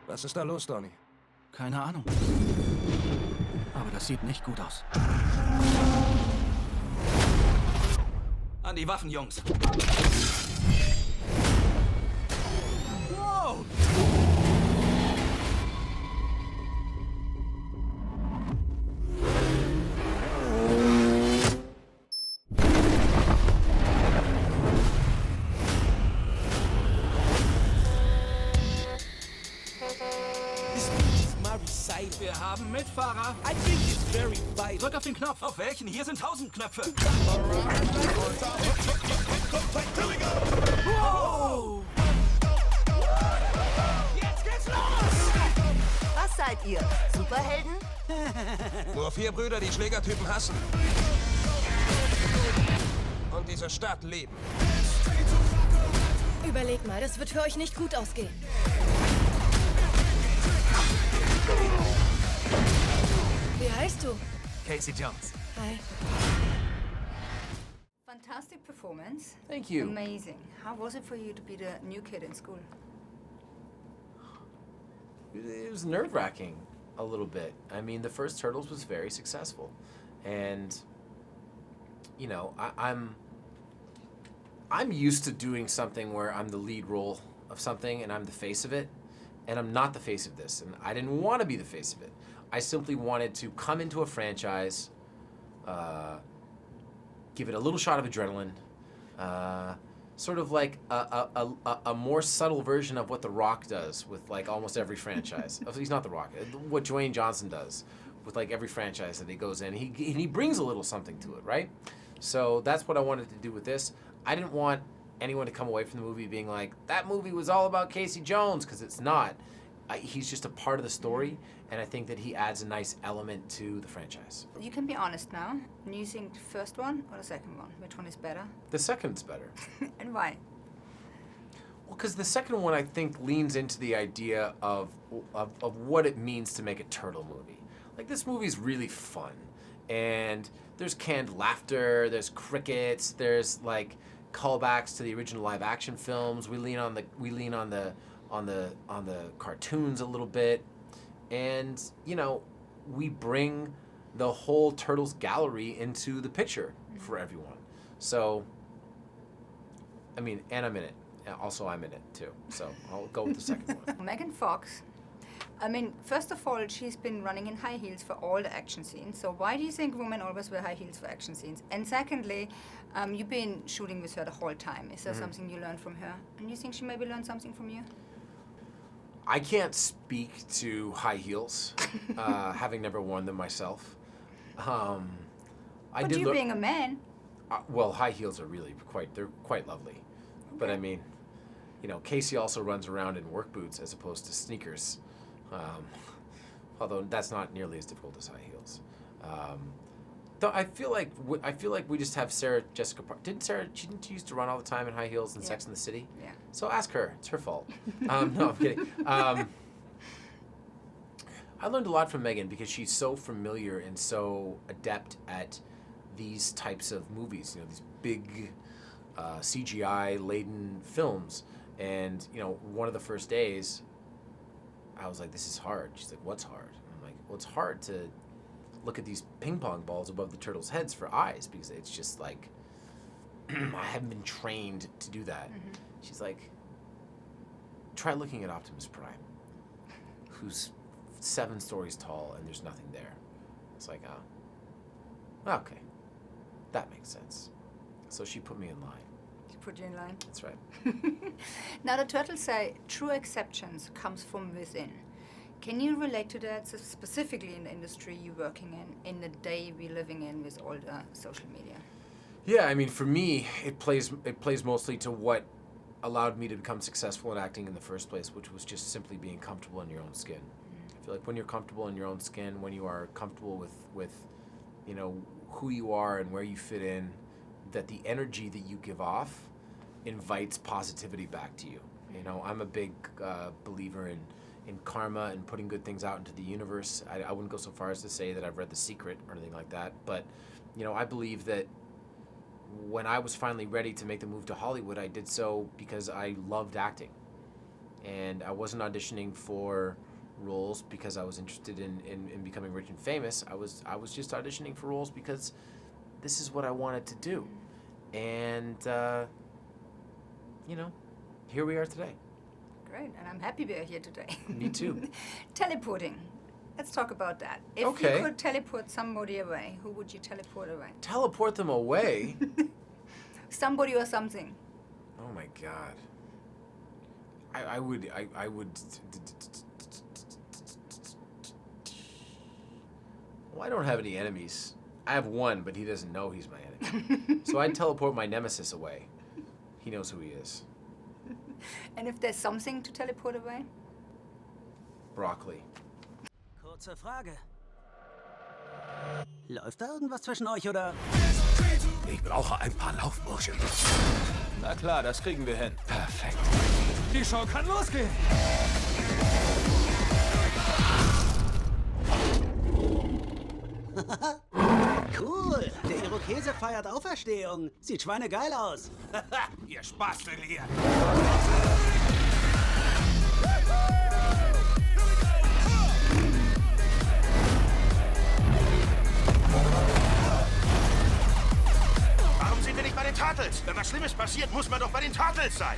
Was ist da los, Donny? Keine Ahnung. Aber das sieht nicht gut aus. An die Waffen, Jungs. Wow! Wir haben Mitfahrer. Drück auf den Knopf. Auf welchen? Hier sind 1000 Knöpfe. Wow! Jetzt geht's los! Was seid ihr? Superhelden? Nur 4 Brüder, die Schlägertypen hassen. Und diese Stadt lieben. Überleg mal, das wird für euch nicht gut ausgehen. Wie heißt du? Casey Jones. Hi. Fantastic performance. Thank you. Amazing. How was it for you to be the new kid in school? It was nerve-wracking a little bit. I mean, the first Turtles was very successful. And, you know, I'm used to doing something where I'm the lead role of something and I'm the face of it. And I'm not the face of this. And I didn't want to be the face of it. I simply wanted to come into a franchise, give it a little shot of adrenaline, sort of like a more subtle version of what The Rock does with like almost every franchise. He's not The Rock, what Dwayne Johnson does with like every franchise that he goes in. He brings a little something to it, right? So that's what I wanted to do with this. I didn't want anyone to come away from the movie being like, that movie was all about Casey Jones, because it's not. He's just a part of the story, and I think that he adds a nice element to the franchise. You can be honest now. And you think the first one or the second one? Which one is better? The second's better. And why? Well, because the second one, I think, leans into the idea of what it means to make a turtle movie. Like, this movie's really fun, and there's canned laughter, there's crickets, there's like callbacks to the original live-action films. We lean on the cartoons a little bit, and you know, we bring the whole Turtles gallery into the picture for everyone. So, I mean, and I'm in it. Also, I'm in it too. So I'll go with the second one. Megan Fox. I mean, first of all, she's been running in high heels for all the action scenes. So why do you think women always wear high heels for action scenes? And secondly, you've been shooting with her the whole time. Is there something you learned from her? And you think she maybe learned something from you? I can't speak to high heels, having never worn them myself. But you being a man. Well, high heels are really they're quite lovely. Okay. But I mean, you know, Casey also runs around in work boots as opposed to sneakers. Although that's not nearly as difficult as high heels. Though I feel like we just have Sarah Jessica Parker. Didn't she used to run all the time in high heels in Sex and the City? Yeah. So ask her. It's her fault. No, I'm kidding. I learned a lot from Megan because she's so familiar and so adept at these types of movies. You know, these big CGI-laden films. And you know, one of the first days, I was like, "This is hard." She's like, "What's hard?" And I'm like, "Well, it's hard to look at these ping pong balls above the turtles' heads for eyes because it's just like I haven't been trained to do that." Mm-hmm. She's like, "Try looking at Optimus Prime, who's 7 stories tall and there's nothing there." It's like, oh, okay, that makes sense. So she put me in line. She put you in line? That's right. Now the turtles say true acceptance comes from within. Can you relate to that specifically in the industry you're working in the day we're living in with all the social media? Yeah, I mean, for me, it plays mostly to what allowed me to become successful in acting in the first place, which was just simply being comfortable in your own skin. I feel like when you're comfortable in your own skin, when you are comfortable with you know, who you are and where you fit in, that the energy that you give off invites positivity back to you. You know, I'm a big believer in karma and putting good things out into the universe. I wouldn't go so far as to say that I've read The Secret or anything like that, but you know, I believe that when I was finally ready to make the move to Hollywood, I did so because I loved acting. And I wasn't auditioning for roles because I was interested in becoming rich and famous. I was just auditioning for roles because this is what I wanted to do. And, you know, here we are today. Great, and I'm happy we're here today. Me too. Teleporting. Let's talk about that. If Okay. you could teleport somebody away, who would you teleport away? Teleport them away? Somebody or something. Oh my God. I would. Well, I don't have any enemies. I have one, but he doesn't know he's my enemy. So I'd teleport my nemesis away. He knows who he is. And if there's something to teleport away? Broccoli. Kurze Frage. Läuft da irgendwas zwischen euch, oder? Ich brauche ein paar Laufburschen. Na klar, das kriegen wir hin. Perfekt. Die Show kann losgehen. Cool. Der Irokese feiert Auferstehung. Sieht schweinegeil aus. Ihr Spastel hier. Warum sind wir nicht bei den Turtles? Wenn was Schlimmes passiert, muss man doch bei den Turtles sein.